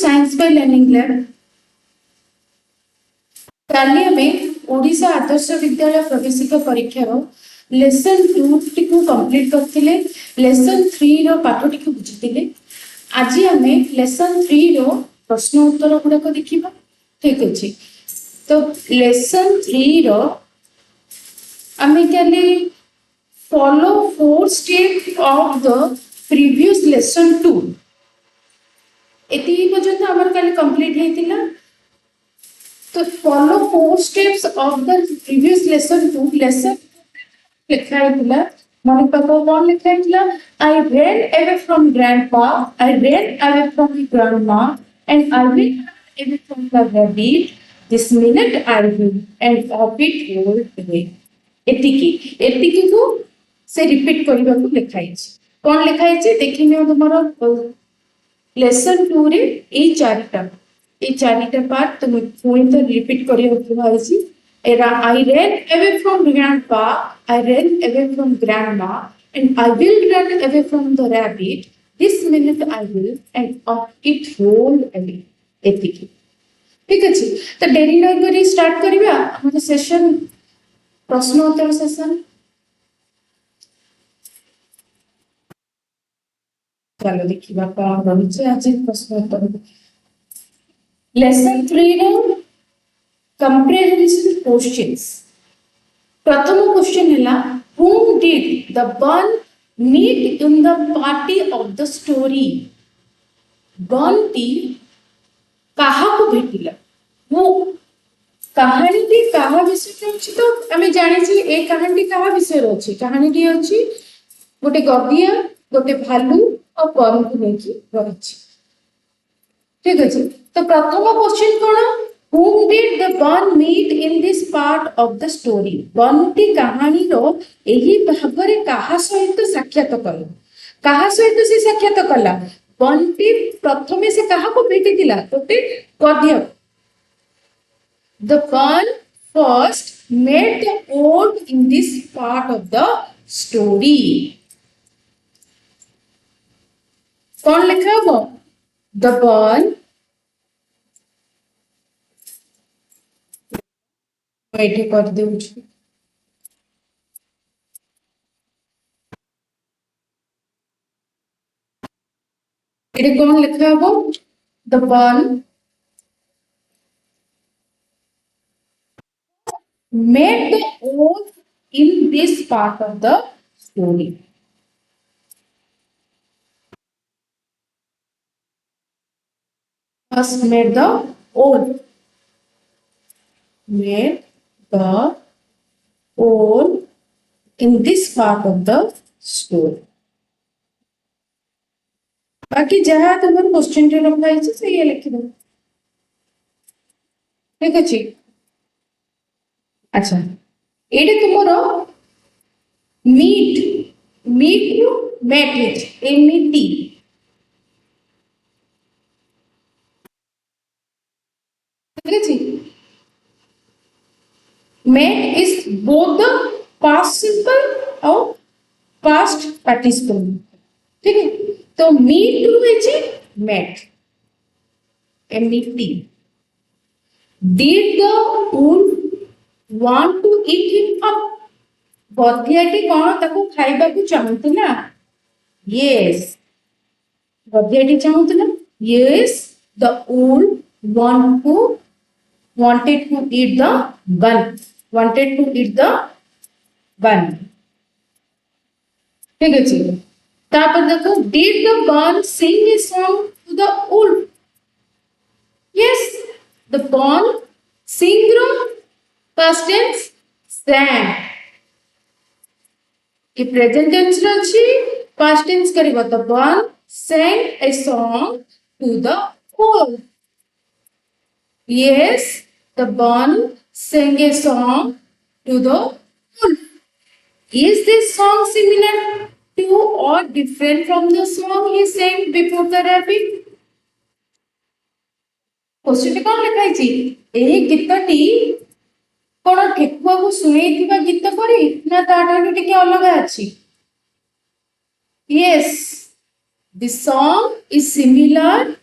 Science by learning lab. काली हमें ओडिशा आदर्श विद्यालय प्रवेशिका परीक्षार लेसन 2 टी को कंप्लीट करथिले। लेसन 3 रो पाठ टी को बुझिथिले। आज हमें लेसन 3 रो प्रश्न उत्तर गुड़ाक देखिबा। ठीक अछि, तो लेसन 3 रो हमें काली follow 4 steps of the previous lesson 2 एति पर्यंत हमर काली कंप्लीट हेतिला। तो follow 4 steps of the previous lesson 2 lesson लिखा हेतिला। मन पाको कोन लिखा हेतिला? I ran away from grandpa, I ran away from the grandma, and I ran away from the rabbit. This minute I will and of it rolled away. एतिकी को से repeat करबा को लिखा हेछि। कोन लिखा हेछि देखिनियो तुमरो लेसन 2 रे ए चारिटा पार्ट तुम पुणी तो रिपीट करियो होइछि। एरा I ran away from grandpa, I ran away from grandma, and I will run away from the rabbit. This minute I will and of it rolled away. एतिकी ठीक अछि। तो डेरी न करी स्टार्ट करबा हमर सेशन प्रश्न उत्तर सेशन। चलो देखिबा कोन रहिছে आज प्रश्न उत्तर। लेसन 3 रो comprehension questions। प्रथम क्वेश्चन हैला whom did the bun meet in the party of the story? बन टी काहा को भेटिला? वो कहानी टी काहा विषय अछि। तो हमें जानि छी ए कहानी काहा विषय अछि। कहानी टी अछि गोटे गदिया गोटे भालू और बन को लेकी रहिछि। ठीक अछि, तो प्रथम question cone? Whom did the bun meet in this part of the story? बनटी कहानी रो एही भागरे काहा सहित साक्षात कला। काहा सहित से साक्षात कला? बनटी प्रथमे से काहा को भेटितिला? गोटे Gadia. The bun first met the owl in this part of the story. कौन लिखा हो? The bun बैठे कर देउछु। एटे कौन लिखा हो? The bun met the owl in this part of the story. First met the owl. Met the owl in this part of the story. बाकी जहाँ तुम्हारे क्वेश्चन टे रखा है से ये लिख दो। ठीक अछि। अच्छा एटे तुमरो meet you met it M E T. ठीक अछि। Met is both the past simple और पास्ट पार्टिसिपल। ठीक है, तो मीट टू है met M E T. Did the wolf want to eat him up? गधियाटी कौन ताको खाइबा को चाहूतिला? यस, गधियाटी चाहूतिला। Yes, the wolf wanted to eat the bun. Wanted to eat the bun. ठीक है जी। तापर देखो did the bun sing a song to the wolf? Yes, the bun sing row past tense sang। कि present tense रो छी past tense करिवो the bun sang a song to the wolf। Yes, the bun sang a song to the wolf. Is this song similar to or different from the song he sang before the rabbit? Question कौन लिखा है? एही गीतटी कोन ठेकुआ को सुनेइथिबा गीत परी ना ताठानु टिके अलगा अछि? Yes, the song is similar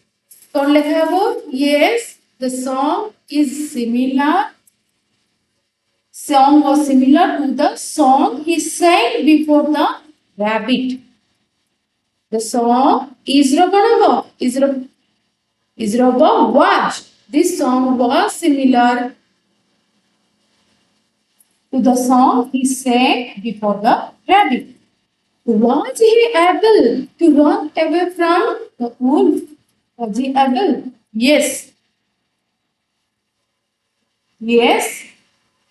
कौन लिखा हबो? Yes, the song was similar to the song he sang before the rabbit. The song is was. This song was similar to the song he sang before the rabbit. Was he able to run away from the wolf? Was he able? Yes. Yes.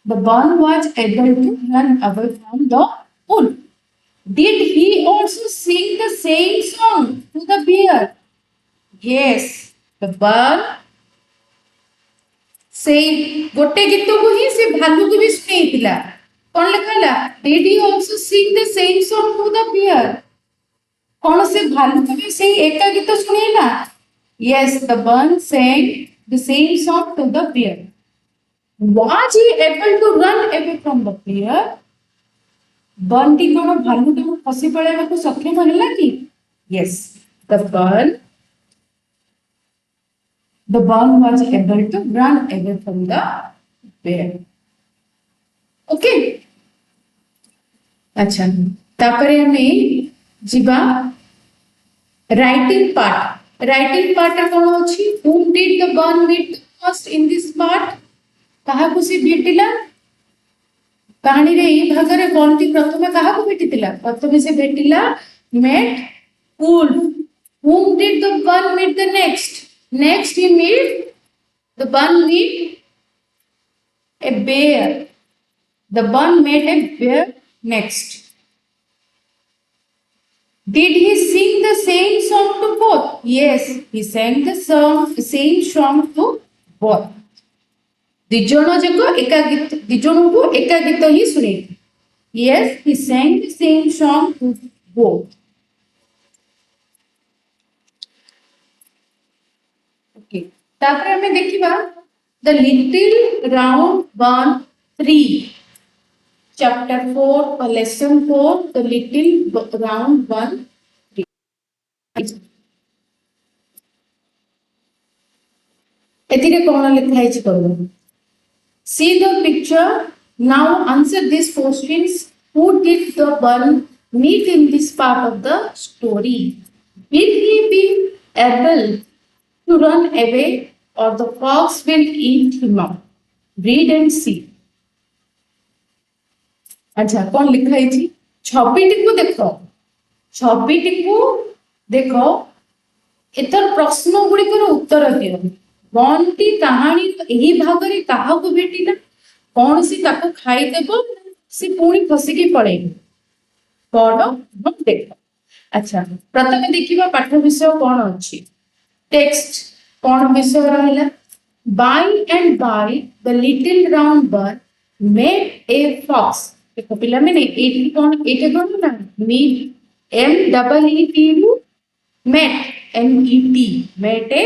The bird was able to run away from the wolf. Did he also sing the same song to the bear? Yes. The bird said गोटे गीत को ही से भालू को भी सुनेइतिला. कौन लिखला? Did he also sing the same song to the bear? कौन से भालू को भी से एका गीत सुनेइला? Yes, the bird sang the same song to the bear. Was he able to run away from the bear? Bunty कौन भालू को फसी पड़ेबा को सक्षम होला कि? Yes, the bird was able to run away from the bear. Okay. अच्छा तापरे हमें जीवा writing part. Writing part कौन अछि? Whom did the bird meet first in this part? कहा को से भेटिला? कहानी रे ई भाग रे बंटी प्रथमे कहा को भेटितिला? प्रथमे से भेटिला met wolf. Whom did the bird meet the next? Next the bird meet a bear. The bird met a bear next. Did he sing the same song to both? Yes, he sang the same song to both. दिजोनो जको एका गीत दिजोनो को एका गीत ही सुने. Yes, he sang the same song to both. Okay. तापर हमें देखिबा the little round one 3 chapter 4 or lesson 4 the little round one 3 एतिरे कोन लिखा है करो. See the picture. Now answer these questions. Who did the bird meet in this part of the story? Will he be able to run away or the fox will eat him up? Read and see. अच्छा कौन लिखा है जी? छविटी को देखो. छविटी को देखो. एतर प्रश्न गुड़िकर उत्तर दियो. बंटी कहानी यही भाग रे कहा को भेटिला? कौन सी ताको खाई देबो सी पुणी फसिकी पड़ेगी. पढ़ो देखो. अच्छा प्रथमे देखिबा पाठ विषय कौन अछि. टेक्स्ट कौन विषय रहला? By and by the little round bird met a fox. देखो पिला मैंने एटी कौन ना meet MEET met a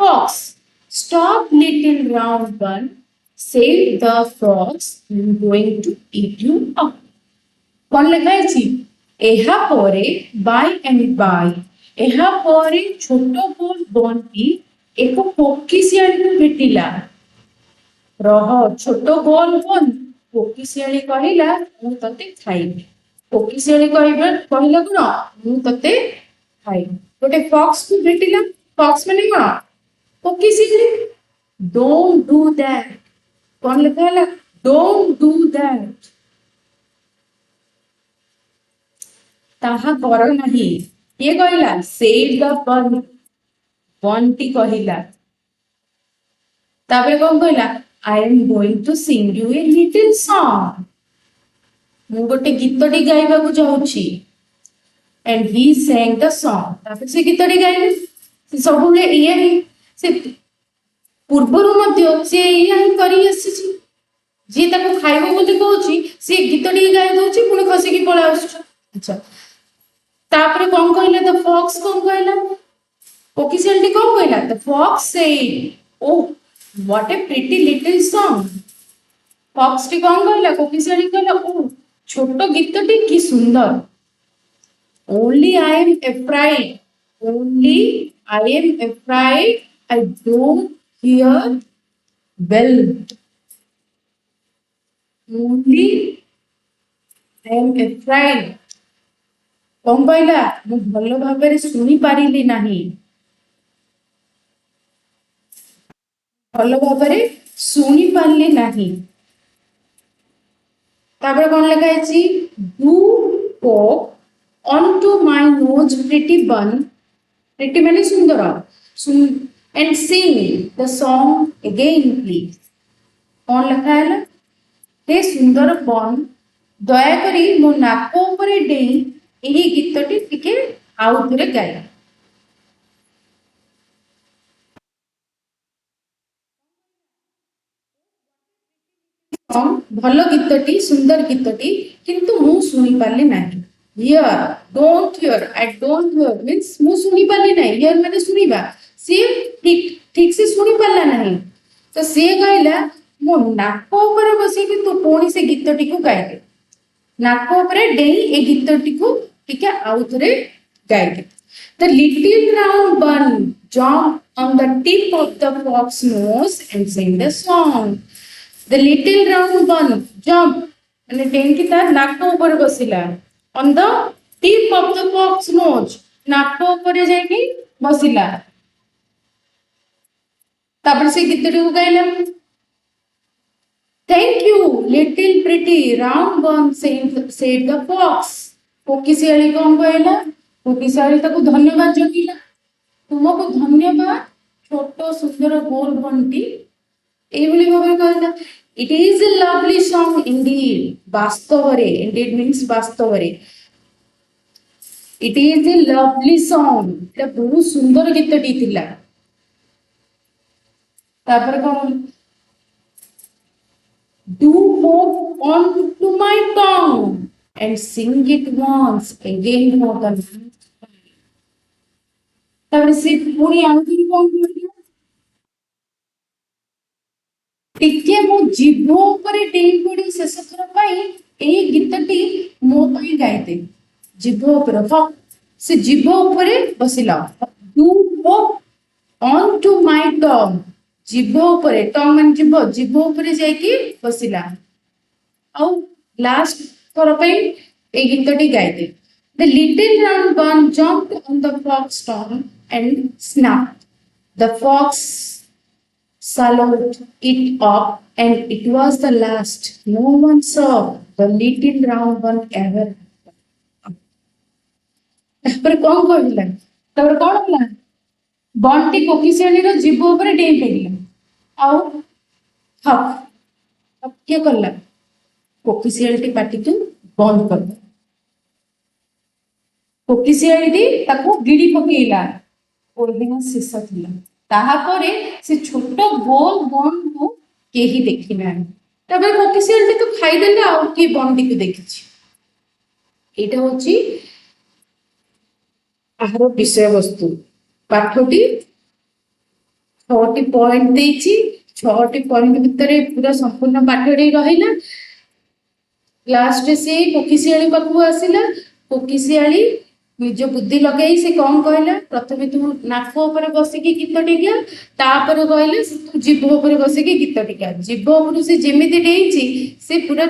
fox. Stop little round bird, said the fox, I'm going to eat you up. कौन लिखा है जी? एहा परे by and by एहा परे छोटो बोल बंटी एक पोकिसियाली को भेटिला. रह छोटो बोल बन पोकिसियाली कहिला मु तते खाइबी. पोकिसियाली कहला कोन मु तते खाइबी. गोटे फॉक्स को भेटिला. फॉक्स माने कोन? पोकिसियाली. Don't do that. कौन लिखा है? Don't do that. ताहा कर नहीं. ये कहला save the bird. बंटी कहला. ताबे कौन कहला? I am going to sing you a little song. मु गोटे गीतटी गाइबा को जाउछि. And he sang the song. ताबे से गीतटी गाइले. से सबुले इए ही से पूर्वरु मध्य से इया ही करी आसीछि. जे ताको खाइबो बोली कहउछि से गीतटी गाइ दउछि पुणी खसी की पळा आछछ. अच्छा तापर कौन कहला? द फॉक्स कौन कहला? पोकिसेलटी कौन कहला? The fox said, "Oh, what a pretty little song." Fox टी कौन कहला? पोकिसेलटी कहला, "ओ छोटो गीतटी की सुंदर." Only I am afraid. Only I am afraid I don't hear well. Only I am afraid. କଣ କହିଲା ମୁଁ ଭଲ ଭାବରେ ଶୁଣି ପାରିଲି ନାହିଁ ଭଲ ଭାବରେ ଶୁଣି ପାରିଲି ନାହିଁ ତାପରେ କଣ ଲେଖା ହେଇଛି do pop onto my nose pretty bun pretty ମାନେ ସୁନ୍ଦର and sing the song again please କଣ ଲେଖା ହେଲା हे ସୁନ୍ଦର ବନ୍ ଦୟାକରି ମୋ ନାକ ଉପରେ ଡେଇଁ ଏହି ଗୀତଟି ଟିକେ ଆଉ ଥରେ ଗାଏ ଭଲ ଗୀତଟି ସୁନ୍ଦର ଗୀତଟି କିନ୍ତୁ ମୁଁ ଶୁଣି ପାରିଲି ନାହିଁ here don't here I don't here means ମୁଁ ଶୁଣି ପାରିଲି ନାହିଁ ହିୟର ମାନେ ଶୁଣିବା ସିଏ ଠିକ ସେ ଶୁଣି ପାରିଲା ନାହିଁ ତ ସିଏ କହିଲା ମୋ ନାକ ଉପରେ ବସିକି ତୁ ପୁଣି ସେ ଗୀତଟିକୁ ଗାଇଦେ ନାକ ଉପରେ ଡେଇଁ ଏ ଗୀତଟିକୁ ଟିକେ ଆଉ ଥରେ ଗାଇଦେ The little round bun jumped on the tip of the fox's nose and sang the song. The little round bun jumped and ଡେଇଁକି ତା ନାକ ଉପରେ ବସିଲା on the tip of the fox's nose ନାକ ଉପରେ ଯାଇକି ବସିଲା ତାପରେ ସେ ଗୀତଟିକୁ ଗାଇଲା Thank you, little pretty round bun said the fox. କୋକିଶିଆଳି କଣ କହିଲା କୋକିଶିଆଳି ତାକୁ ଧନ୍ୟବାଦ ଜଗିଲା ତୁମକୁ ଧନ୍ୟବାଦ ଛୋଟ ସୁନ୍ଦର ଗୋଲ ବଣ୍ଟି এইভাবে ভাবে କହିଲା it is a lovely song indeed ବାସ୍ତବରେ indeed means ବାସ୍ତବରେ it is a lovely song এটা ବହୁତ ସୁନ୍ଦର ଗୀତଟି ଥିଲା ତାପରେ କଣ do hope on to my tongue and sing it once again more than ତାପରେ ସେ ପୁଣି ଆଉ ଥରେ କଣ କରିଲା ଟିକେ ମୋ ଜିଭ ଉପରେ ଡେଇଁ ପଡି ଶେଷ ଥର ପାଇଁ ଏଇ ଗୀତଟି ମୋ ପାଇଁ ଗାଇଦେ ଜିଭ ଉପରେ ସେ ଜିଭ ଉପରେ ବସିଲା do hope on to my tongue ଜିଭ ଉପରେ ଟଙ୍ଗ ମାନେ ଜିଭ ଉପରେ ଯାଇକି ବସିଲା ଆଉ ଲାଷ୍ଟ ଥର ପାଇଁ ଏଇ ଗୀତଟି ଗାଇଦେ The little round bun jumped on the fox's tongue and snapped. The fox swallowed it up and it was the last. No one saw the little round bun ever. ତାପରେ କଣ କହିଲା ତାପରେ କଣ ହେଲା ବଣ୍ଟି କୋକିଶିଆଳିର ଜିଭ ଉପରେ ଡେଇଁ ପଡିଲା ଆଉ କିଏ କଲା କୋକିଶିଆଳିଟି ପାଟିକୁ ବନ୍ଦ କରିଦେଲା କୋକିଶିଆଳିଟି ତାକୁ ଗିଳି ପକେଇଲା ଓଲଦିନ ଶେଷ ଥିଲା ତାହାପରେ ସେ ଛୋଟ ଗୋଲ ବନକୁ କେହି ଦେଖିନାହାନ୍ତି ତାପରେ କୋକିଶିଆଳିଟି ତ ଖାଇଦେଲା ଆଉ କିଏ ବନଟିକୁ ଦେଖିଛି ଏଇଟା ହଉଛି ଆହାର ବିଷୟବସ୍ତୁ ପାଠଟି 6ଟି ପଏଣ୍ଟ ଦେଇଛି 6ଟି ପଏଣ୍ଟ ଭିତରେ ପୁରା ସମ୍ପୂର୍ଣ୍ଣ ପାଠଟି ରହିଲା ଲାଷ୍ଟରେ ସେ କୋକିଶିଆଳି ପାଖକୁ ଆସିଲା କୋକିଶିଆଳି ନିଜ ବୁଦ୍ଧି ଲଗେଇ ସେ କଣ କହିଲା ପ୍ରଥମେ ତୁ ନାକ ଉପରେ ବସିକି ଗୀତଟି ଗା ତାପରେ କହିଲା ତୁ ଜିଭ ଉପରେ ବସିକି ଗୀତଟି ଗା ଜିଭ ଉପରୁ ସେ ଯେମିତି ଡେଇଁଛି ସେ ପୁରା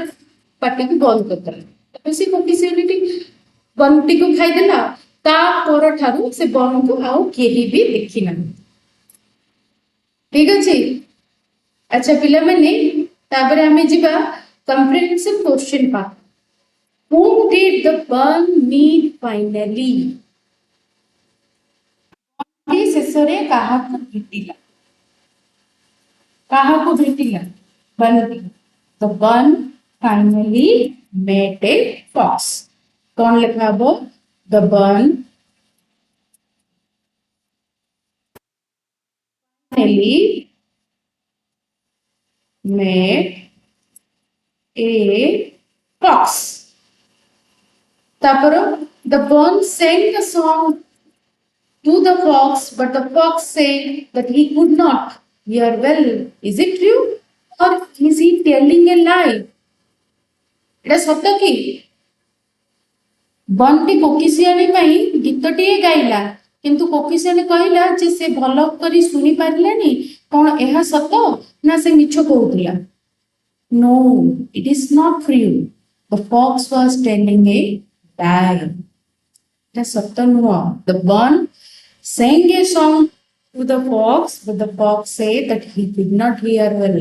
ପାଟିକୁ ବନ୍ଦ କରିଦେଲା ତାପରେ ସେ କୋକିଶିଆଳିଟି ବନଟିକୁ ଖାଇଦେଲା ତା ପରଠାରୁ ସେ ବନକୁ ଆଉ କେହି ବି ଦେଖିନାହାନ୍ତି ଠିକ ଅଛି ଆଚ୍ଛା ପିଲାମାନେ ତାପରେ ଆମେ ଯିବା comprehensive question part whom did the bun meet finally ଶେଷରେ କାହାକୁ ଭେଟିଲା ବନଟି the bun finally met a fox କଣ ଲେଖା ହବ the bun finally met a fox ତାପରେ the bun sang the song to the fox but the fox said that he could not hear well is it true or is he telling a lie এটা সত্য কি বনটি কোকিশিয়াଳି ପାଇଁ ଗୀତଟିଏ ଗାଇଲା किंतु कोकिशियंट कहला जे से भल करी सुनी पारिलानी कौन यह सत ना से मिछ कहूला. No, it is not true. The fox was telling a lie. The सत्य नुह. The bun sang a song to the fox, but the fox said that he did not hear well.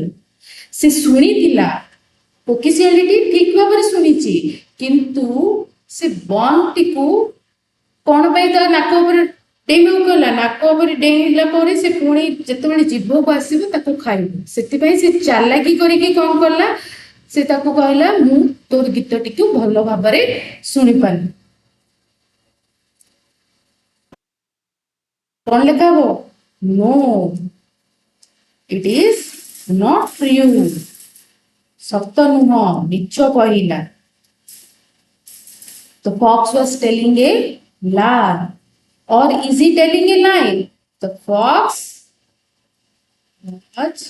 से सुनी थिला कोकिशियंटी ठीक भाव में सुनीची किंतु से बन टी को कौन पाई ता नाक ऊपर डेइमेउ कला नाक ऊपर डेइला परे से पुणी जेतेबेले जीभ को आसीबो ताको खाइबो सेति पई से चालाकी करिके कोन करला से ताको कहला मु तोर गीत टिकु भलो भाबरे सुनी पानी कौन लिखा वो no it is not true सत्य नुह मिछ कहला. The fox was telling a lie. Or is he telling a lie? The fox was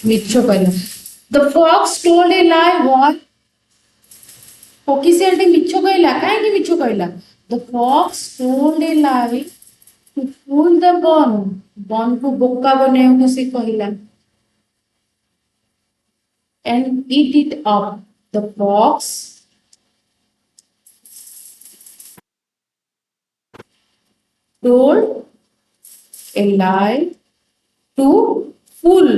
मिछ कहला. The fox told a lie. What? कोकिशियंटी मिछ कहला काहे मिछ कहला. The fox told a lie to fool the bun. बन को बोका बनेको से कहला. And eat it up. The fox told a lie to fool.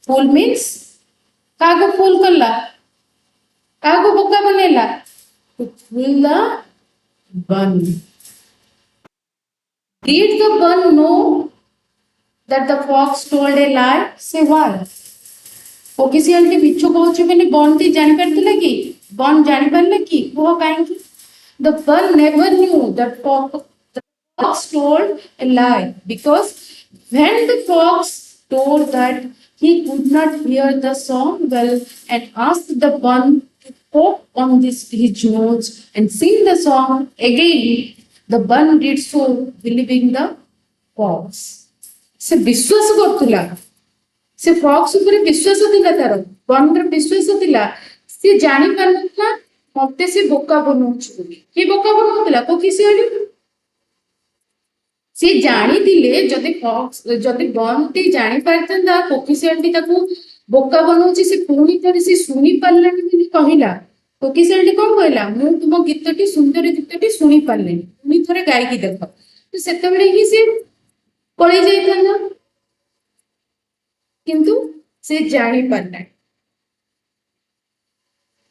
Fool means Kago fool करला कागो बोका बनेला to fool the bun. Did the bun know that the fox told a lie? Say why? कोकिशियंटी मिछ कहूची बेले बन टी जानि परथिला कि बन जानि परला कि वो काहे कि the bun never knew that the fox told a lie because when the fox told that he could not hear the song well and asked the bun to poke on his nose and sing the song again, the bun did so believing the fox. से विश्वास करथुला से fox ऊपर विश्वास थिला तार बन र विश्वास थिला से जानि पारनथला मते से बोका बनौछ बोली के बोका बनौतला कोकिशियंटी से जानि दिले जदि फॉक्स जदि बन टी जानि पारतंदा कोकिशियंटी ताको बोका बनौछि से पुणी थरे से सुनी पारलानी बोली कहिला कोकिशियंटी कोन कहला मु तुम गीतटी सुंदर गीतटी सुनी पारलेनी पुणी थरे गाई की देख तो सेतबेले ही से पळै जाइतंदा किंतु से जानि पारना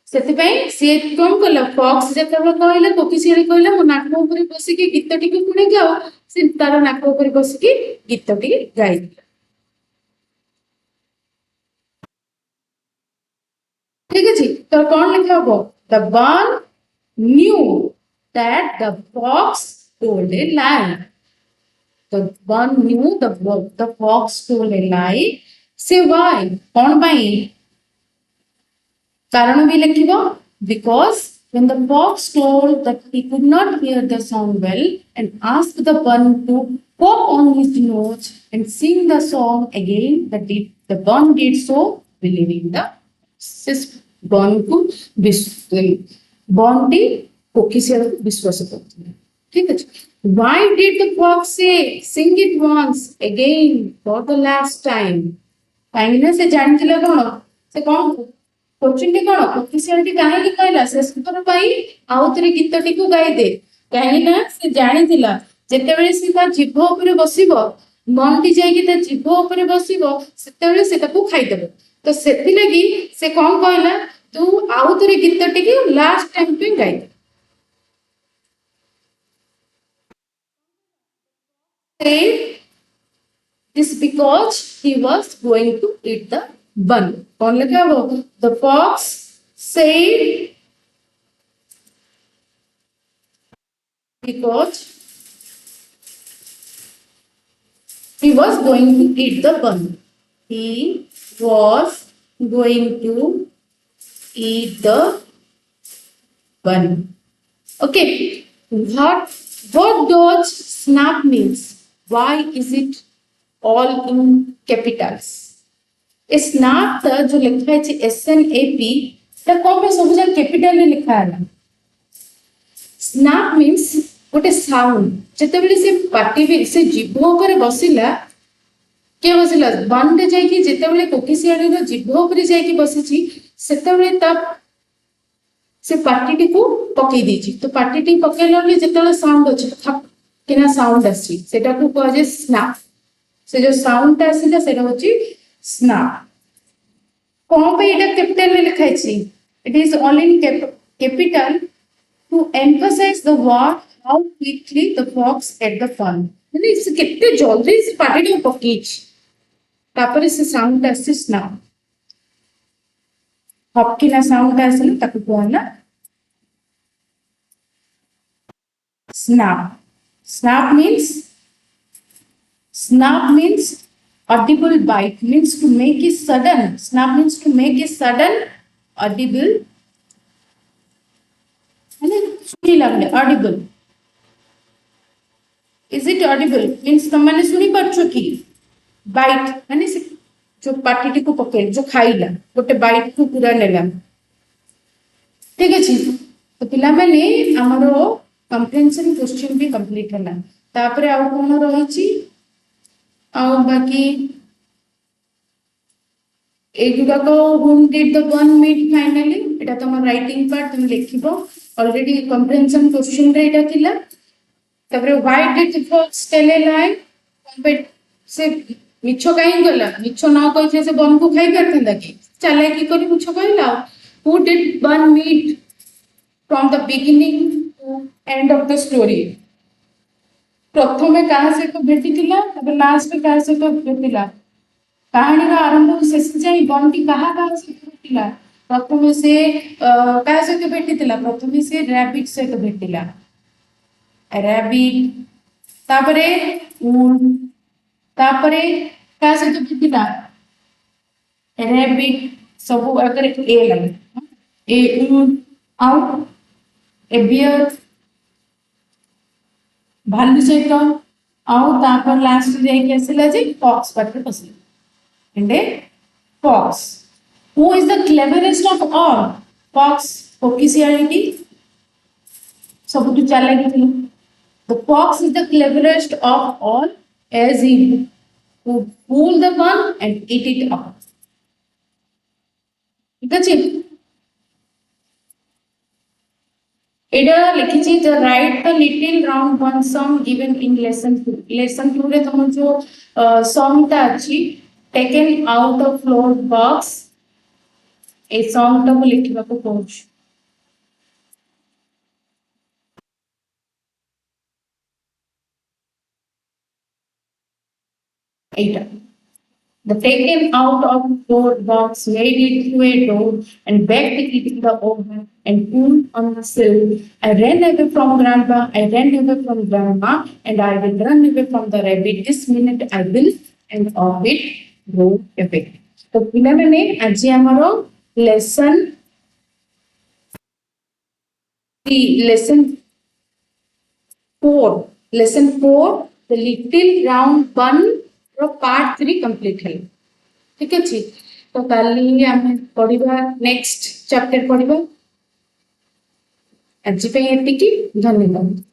सेतिपई से कोन कला फॉक्स जेतबे कहला कोकिशियंटी कहला मो नाक ऊपर बसी के गीतटी को पुणे गाओ से तार नाक ऊपर बसी के गीतटी गाई ठीक अछि तो कोन लिखा हो the bun knew that the fox told a lie. The bun knew the fox told a lie. Say why? कौन पाई कारण भी लिखिबो because when the fox told that he could not hear the sound well and asked the bun to poke on his nose and sing the song again, the bun did so believing the bun को bun T कोकिशियंटी विश्वास करथि ठीक अछि. Why did the fox say sing it once again for the last time? काहे ना से जानथिला कोन से कोन question T कोन कोकिशियंटी काहे कि कहला से सुपर पाई आउतरे गीतटी को गाई दे काहे ना से जानिथिला जेतेबेले से ता जीभ ऊपर बसिबो मन टी जाई कि ता जीभ ऊपर बसिबो सेतेबेले से ताको खाई देबो तो सेति लागि से कोन कहला तू आउतरे गीतटी के लास्ट टाइम पे गाई दे. This because he was going to eat the bun. कौन लिखा वो the fox said because he was going to eat the bun. He was going to eat the bun. Okay. What does snap means? Why is it all in capitals? A snap था जो लिखा है SNAP तो कौन पे सब जगह capital में लिखा है स्नैप मीन्स गोटे साउंड जेतेबेले से पार्टी भी से जीभ ऊपर बसिला के बसिला बन रे जाई कि जेतेबेले कोकिसियाडी रो जीभ ऊपर जाई कि बसिची सेतेबेले ता से पार्टी को पकई देची तो पार्टी पकैला बेले जेतेबेले साउंड अछि थप किना साउंड आसी सेटा को कह जे स्नैप से जो साउंड ता आसीला सेटा होची स्नैप कौन पे एटा कैपिटल में लिखाई छी it is all in capital to emphasize the word how quickly the fox ate the fun ମାନେ ସେ କେତେ ଜଲ୍ଦି ସେ ପାଟିଟାକୁ ପକେଇଛି ତାପରେ ସେ ସାଉଣ୍ଡ ଆସିଛି ସ୍ନାପ ହପକିନା ସାଉଣ୍ଡ ଆସିଲା ତାକୁ କୁହଲା snap snap means audible bite means to make it sudden snap means to make it sudden audible सुनी लगले Audible is it Audible means तुम माने सुनी पाछो कि बाइट माने से जो पार्टी को पकेल जो खाइला गोटे बाइट को पूरा लेला ठीक अछि तो पिला माने हमरो कंप्रेहेंशन क्वेश्चन भी कंप्लीट हला तापरे आ कोन रही छी आ बाकी एगुडा को whom did the one meet finally एटा तुम राइटिंग पार्ट तुम लिखिबो ऑलरेडी कंप्रेहेंशन क्वेश्चन रे एटा थिला तबरे why did the fox tell a lie but से मिछो काई गला मिछो ना कहि से बन को खाई करथंदा कि चले की करी मिछो कहला who did one meet from the beginning to end of the story प्रथमे कहा से तो भेटितिला तबे लास्ट में कहा से तो भेटिला कहानी का आरंभ शेष जाए बंटी कहा से भेटिला प्रथम से कहा से भेटिला प्रथम से रैबिट से भेटिला रैबिट तापरे तापरे कहा से भेटिला रैबिट सब अगर ए लगे ए आउट ए बियर भालू सहित आउ तापर लास्ट जाए के आसिला जे फॉक्स पाटे बसिला and a fox. Who is the cleverest of all? Fox, Kokisiarity. सब तो चला गया The fox is the cleverest of all, as he who fool the one and eat it up. ठीक है एडा लिखिछि the write the little round one song given in lesson 2 lesson 2 रे तुम जो song ता अछि taken out of floor box a song टा को लिखिबा को कहूछ एटा the taken out of floor box made it through a door and baked it in the oven and put on the sill. I ran away from grandpa, I ran away from grandma, and I will run away from the rabbit. This minute I will and of it go away. तो पिला मैंने आज हमारो lesson lesson 4 the little round bun रो part 3 complete है ठीक अछि तो काली हम पढिबा नेक्स्ट चैप्टर पढिबा आज पे एतिकी धन्यवाद।